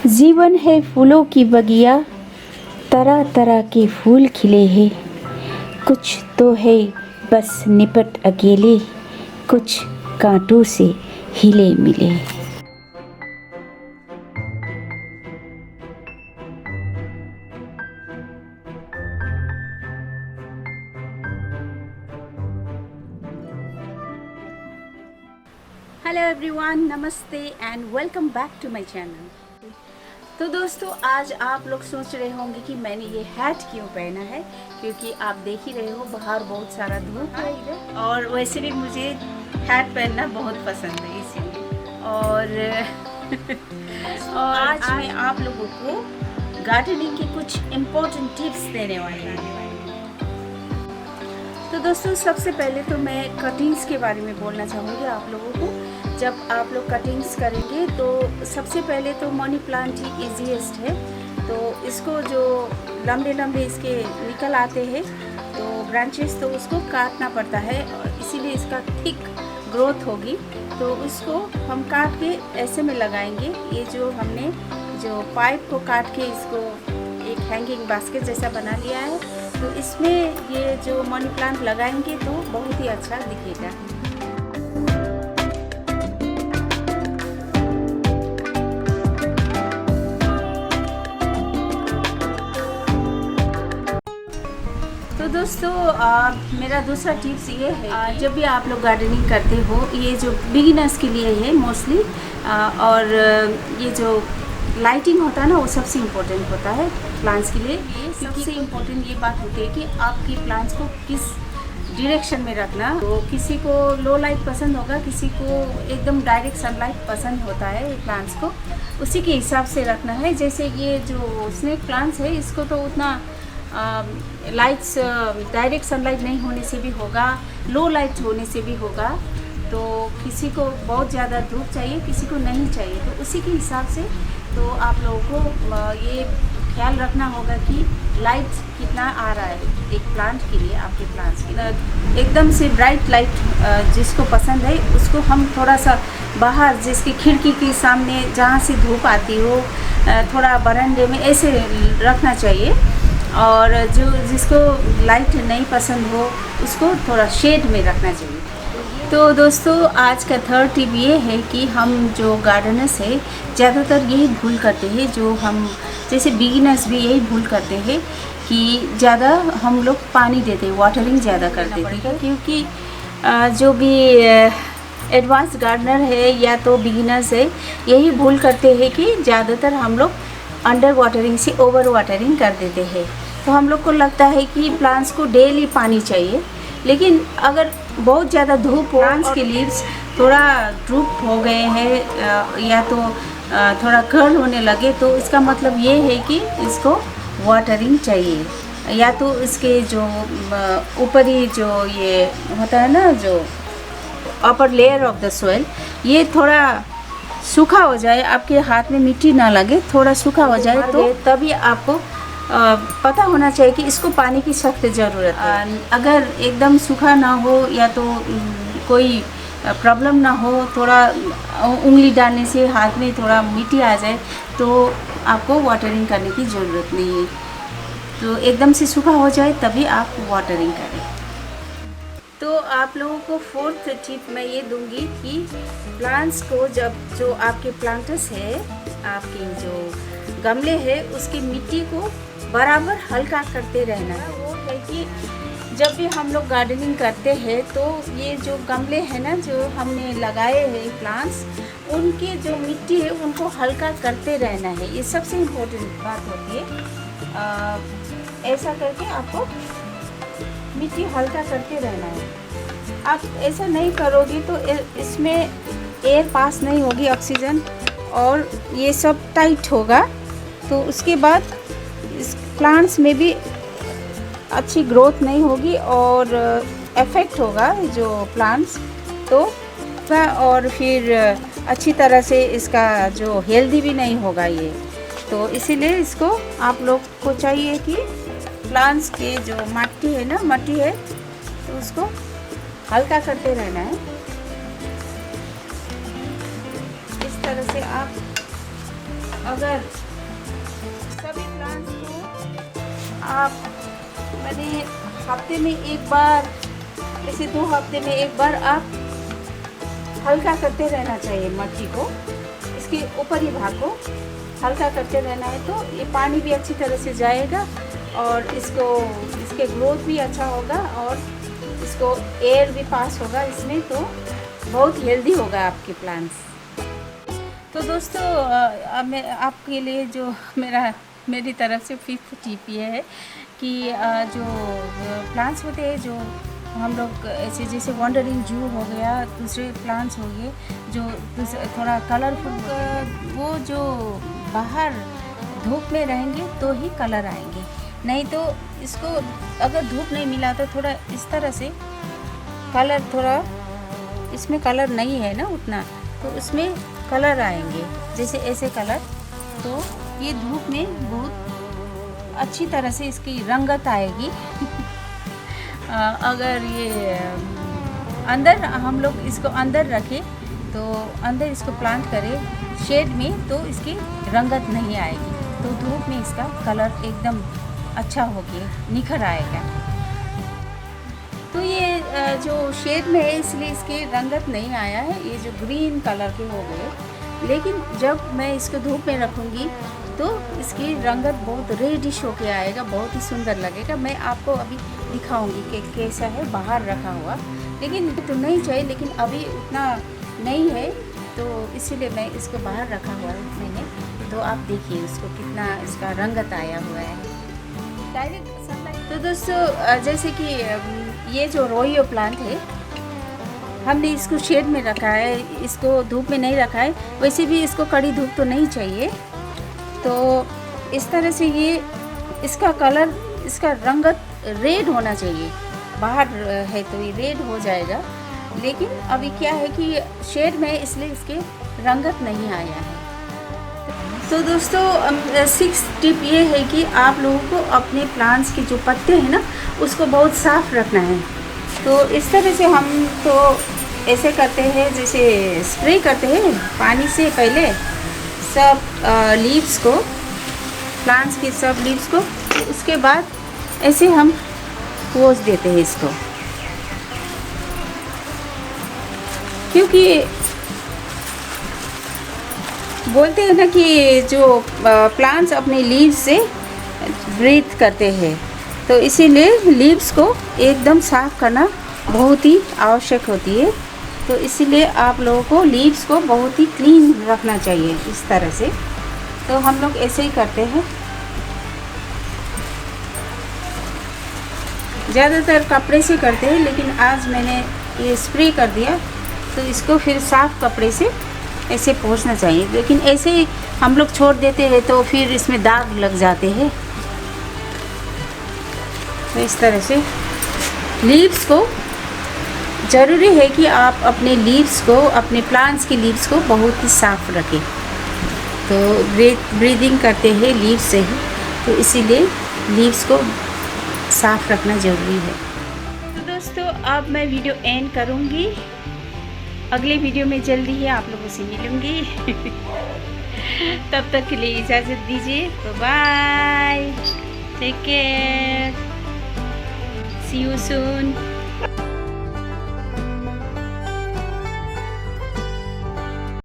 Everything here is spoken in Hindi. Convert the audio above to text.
जीवन है फूलों की बगिया, तरह तरह के फूल खिले हैं। कुछ तो है बस निपट अकेले, कुछ कांटों से हिले मिले। हेलो एवरीवन, नमस्ते and welcome back to my channel. तो दोस्तों, आज आप लोग सोच रहे होंगे कि मैंने ये हैट क्यों पहना है, क्योंकि आप देख ही रहे हो बाहर बहुत सारा धूप है इधर, और वैसे भी मुझे हैट पहनना बहुत पसंद है इसीलिए। और आज मैं आप लोगों को गार्डनिंग के कुछ इम्पोर्टेंट टिप्स देने वाली हूँ। तो दोस्तों, सबसे पहले तो मैं कटिंग्स के बारे में बोलना चाहूँगी आप लोगों को। जब आप लोग कटिंग्स करेंगे तो सबसे पहले तो मनी प्लांट ही इजीएस्ट है। तो इसको जो लंबे लंबे इसके निकल आते हैं तो ब्रांचेस, तो उसको काटना पड़ता है, और इसीलिए इसका थिक ग्रोथ होगी। तो उसको हम काट के ऐसे में लगाएंगे। ये जो हमने जो पाइप को काट के इसको एक हैंगिंग बास्केट जैसा बना लिया है, तो इसमें ये जो मनी प्लांट लगाएंगे तो बहुत ही अच्छा दिखेगा। तो दोस्तों, मेरा दूसरा टिप्स ये है, जब भी आप लोग गार्डनिंग करते हो, ये जो बिगिनर्स के लिए है मोस्टली, और ये जो लाइटिंग होता है ना, वो सबसे इम्पोर्टेंट होता है प्लांट्स के लिए। ये सबसे इम्पोर्टेंट ये बात होती है कि आपकी प्लांट्स को किस डायरेक्शन में रखना। तो किसी को लो लाइट पसंद होगा, किसी को एकदम डायरेक्ट सनलाइट पसंद होता है प्लांट्स को, उसी के हिसाब से रखना है। जैसे ये जो स्नेक प्लांट्स है, इसको तो उतना लाइट्स डायरेक्ट सनलाइट नहीं होने से भी होगा, लो लाइट होने से भी होगा। तो किसी को बहुत ज़्यादा धूप चाहिए, किसी को नहीं चाहिए, तो उसी के हिसाब से तो आप लोगों को ये ख्याल रखना होगा कि लाइट कितना आ रहा है एक प्लांट के लिए, आपके प्लांट्स के लिए। एकदम से ब्राइट लाइट जिसको पसंद है, उसको हम थोड़ा सा बाहर, जिसकी खिड़की के सामने जहाँ से धूप आती हो, थोड़ा बरामदे में ऐसे रखना चाहिए। और जो जिसको लाइट नहीं पसंद हो, उसको थोड़ा शेड में रखना चाहिए। तो दोस्तों, आज का थर्ड टिप ये है कि हम जो गार्डनर्स है, ज़्यादातर यही भूल करते हैं, जो हम जैसे बिगिनर्स भी यही भूल करते हैं कि ज़्यादा हम लोग पानी देते हैं, वाटरिंग ज़्यादा कर देते हैं। क्योंकि जो भी एडवांस गार्डनर है या तो बिगिनर्स है, यही भूल करते हैं कि ज़्यादातर हम लोग अंडर वाटरिंग से ओवर वाटरिंग कर देते हैं। तो हम लोग को लगता है कि प्लांट्स को डेली पानी चाहिए, लेकिन अगर बहुत ज़्यादा धूप हो, प्लांट्स के लीव्स थोड़ा ड्रूप हो गए हैं या तो थोड़ा कर्ल होने लगे, तो इसका मतलब ये है कि इसको वाटरिंग चाहिए। या तो इसके जो ऊपरी जो ये होता है ना, जो upper layer of the soil, ये थोड़ा सूखा हो जाए, आपके हाथ में मिट्टी ना लगे, थोड़ा सूखा हो जाए, तो तभी आपको पता होना चाहिए कि इसको पानी की सख्त ज़रूरत है। अगर एकदम सूखा ना हो या तो कोई प्रॉब्लम ना हो, थोड़ा उंगली डालने से हाथ में थोड़ा मिट्टी आ जाए, तो आपको वाटरिंग करने की ज़रूरत नहीं है। तो एकदम से सूखा हो जाए तभी आप वाटरिंग करें। तो आप लोगों को फोर्थ टिप मैं ये दूंगी कि प्लांट्स को, जब जो आपके प्लांटर्स है, आपके जो गमले हैं, उसकी मिट्टी को बराबर हल्का करते रहना है। वो है कि जब भी हम लोग गार्डनिंग करते हैं, तो ये जो गमले हैं ना, जो हमने लगाए हैं प्लांट्स, उनके जो मिट्टी है उनको हल्का करते रहना है। ये सबसे इम्पोर्टेंट बात होती है। ऐसा करके आपको मिट्टी हल्का करते रहना है। आप ऐसा नहीं करोगे तो इसमें एयर पास नहीं होगी, ऑक्सीजन, और ये सब टाइट होगा। तो उसके बाद इस प्लांट्स में भी अच्छी ग्रोथ नहीं होगी और इफ़ेक्ट होगा जो प्लांट्स, तो और फिर अच्छी तरह से इसका जो हेल्दी भी नहीं होगा ये। तो इसीलिए इसको आप लोग को चाहिए कि प्लांट्स के जो मट्टी है ना, मट्टी है, तो उसको हल्का करते रहना है। इस तरह से आप अगर सभी प्लांट्स को आप मैंने हफ्ते में एक बार, ऐसे 2 हफ्ते में एक बार आप हल्का करते रहना चाहिए। मट्टी को, इसके ऊपरी भाग को हल्का करते रहना है, तो ये पानी भी अच्छी तरह से जाएगा और इसके ग्रोथ भी अच्छा होगा और इसको एयर भी पास होगा इसमें, तो बहुत हेल्दी होगा आपके प्लांट्स। तो दोस्तों मैं आपके लिए जो मेरी तरफ से 5th टिप ये है कि जो प्लांट्स होते हैं, जो हम लोग ऐसे जैसे वंडरिंग जू हो गया, दूसरे प्लांट्स हो गए जो थोड़ा कलरफुल, वो जो बाहर धूप में रहेंगे तो ही कलर आएंगे, नहीं तो इसको अगर धूप नहीं मिला तो थोड़ा इस तरह से कलर, थोड़ा इसमें कलर नहीं है ना उतना, तो उसमें कलर आएंगे जैसे ऐसे कलर। तो ये धूप में बहुत अच्छी तरह से इसकी रंगत आएगी। अगर ये अंदर हम लोग इसको अंदर रखें, तो अंदर इसको प्लांट करें शेड में, तो इसकी रंगत नहीं आएगी, तो धूप में इसका कलर एकदम अच्छा होके निखर आएगा। तो ये जो शेड में है इसलिए इसकी रंगत नहीं आया है, ये जो ग्रीन कलर के हो गए, लेकिन जब मैं इसको धूप में रखूँगी तो इसकी रंगत बहुत रेडिश होके आएगा, बहुत ही सुंदर लगेगा। मैं आपको अभी दिखाऊंगी कि कैसा है बाहर रखा हुआ, लेकिन तो नहीं चाहिए, लेकिन अभी उतना नहीं है, तो इसीलिए मैं इसको बाहर रखा हुआ है मैंने। तो आप देखिए उसको कितना इसका रंगत आया हुआ है डायरेक्ट सनलाइट। तो दोस्तों जैसे कि ये जो रोयो प्लांट है, हमने इसको शेड में रखा है, इसको धूप में नहीं रखा है, वैसे भी इसको कड़ी धूप तो नहीं चाहिए। तो इस तरह से ये इसका कलर, इसका रंगत रेड होना चाहिए, बाहर है तो ये रेड हो जाएगा, लेकिन अभी क्या है कि शेड में इसलिए इसके रंगत नहीं आया है। तो दोस्तों 6th टिप ये है कि आप लोगों को अपने प्लांट्स के जो पत्ते हैं ना उसको बहुत साफ़ रखना है। तो इस तरह से हम तो ऐसे करते हैं, जैसे स्प्रे करते हैं पानी से पहले सब लीव्स को, प्लांट्स के सब लीव्स को, उसके बाद ऐसे हम पोंछ देते हैं इसको, क्योंकि बोलते हैं ना कि जो प्लांट्स अपने लीव्स से ब्रीथ करते हैं, तो इसीलिए लीव्स को एकदम साफ़ करना बहुत ही आवश्यक होती है। तो इसीलिए आप लोगों को लीव्स को बहुत ही क्लीन रखना चाहिए इस तरह से। तो हम लोग ऐसे ही करते हैं, ज़्यादातर कपड़े से करते हैं, लेकिन आज मैंने ये स्प्रे कर दिया, तो इसको फिर साफ़ कपड़े से ऐसे पोंछना चाहिए। लेकिन ऐसे ही हम लोग छोड़ देते हैं तो फिर इसमें दाग लग जाते हैं। तो इस तरह से लीव्स को, ज़रूरी है कि आप अपने लीव्स को, अपने प्लांट्स के लीव्स को बहुत ही साफ़ रखें। तो ब्रीदिंग करते हैं लीव्स से ही, तो इसीलिए लीव्स को साफ़ रखना ज़रूरी है। तो दोस्तों अब मैं वीडियो एंड करूँगी, अगले वीडियो में जल्दी ही आप लोगों से मिलूँगी। तब तक के लिए इजाज़त दीजिए, bye, take care, see you soon.